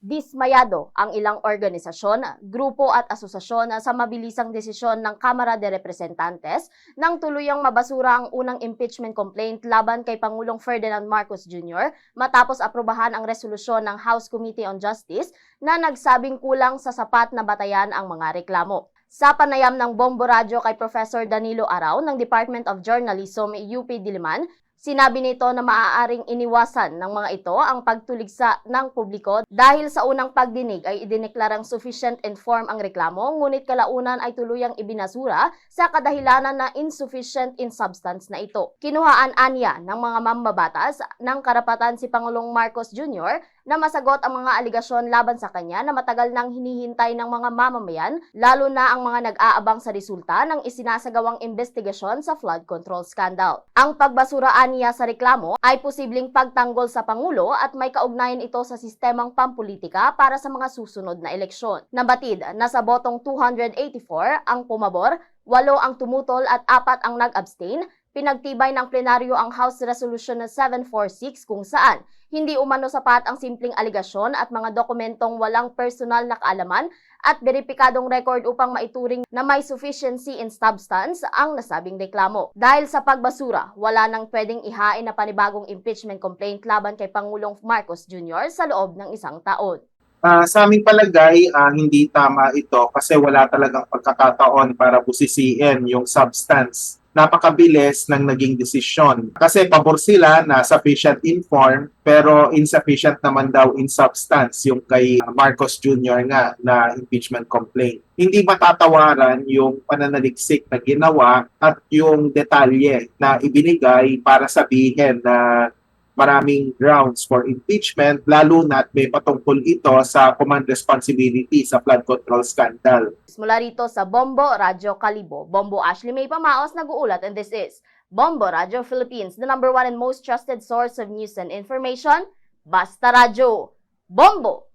Dismayado ang ilang organisasyon, grupo at asosasyon sa mabilisang desisyon ng Kamara de Representantes nang tuluyang mabasura ang unang impeachment complaint laban kay Pangulong Ferdinand Marcos Jr. matapos aprobahan ang resolusyon ng House Committee on Justice na nagsabing kulang sa sapat na batayan ang mga reklamo. Sa panayam ng Bombo Radyo kay Professor Danilo Arao ng Department of Journalism, UP Diliman, sinabi nito na maaaring iniwasan ng mga ito ang pagtuligsa ng publiko dahil sa unang pagdinig ay idineklarang sufficient inform ang reklamo, ngunit kalaunan ay tuluyang ibinasura sa kadahilanan na insufficient in substance na ito. Kinuhaan anya ng mga mambabatas ng karapatan si Pangulong Marcos Jr. na masagot ang mga aligasyon laban sa kanya na matagal nang hinihintay ng mga mamamayan, lalo na ang mga nag-aabang sa resulta ng isinasagawang investigasyon sa flood control scandal. Ang pagbasuraan niya sa reklamo ay posibleng pagtanggol sa Pangulo at may kaugnayan ito sa sistemang pampolitika para sa mga susunod na eleksyon. Nabatid na sa botong 284 ang pumabor, 8 ang tumutol at 4 ang nag-abstain. Pinagtibay ng plenaryo ang House Resolution 746 kung saan hindi umano sapat ang simpleng aligasyon at mga dokumentong walang personal na kaalaman at beripikadong record upang maituring na may sufficiency in substance ang nasabing reklamo. Dahil sa pagbasura, wala nang pwedeng ihain na panibagong impeachment complaint laban kay Pangulong Marcos Jr. sa loob ng isang taon. Sa aming palagay, hindi tama ito kasi wala talagang pagkakataon para busisiin yung substance. Napakabilis ng naging desisyon. Kasi pabor sila na sufficient inform pero insufficient naman daw in substance yung kay Marcos Jr. nga na impeachment complaint. Hindi matatawaran yung pananaliksik na ginawa at yung detalye na ibinigay para sabihin na maraming grounds for impeachment, lalo na't may patungkol ito sa command responsibility sa flood control scandal. Mula rito sa Bombo Radyo Kalibo, Bombo Ashley May Pamaos nag-uulat, and this is Bombo Radyo Philippines, the #1 and most trusted source of news and information. Basta Radyo. Bombo!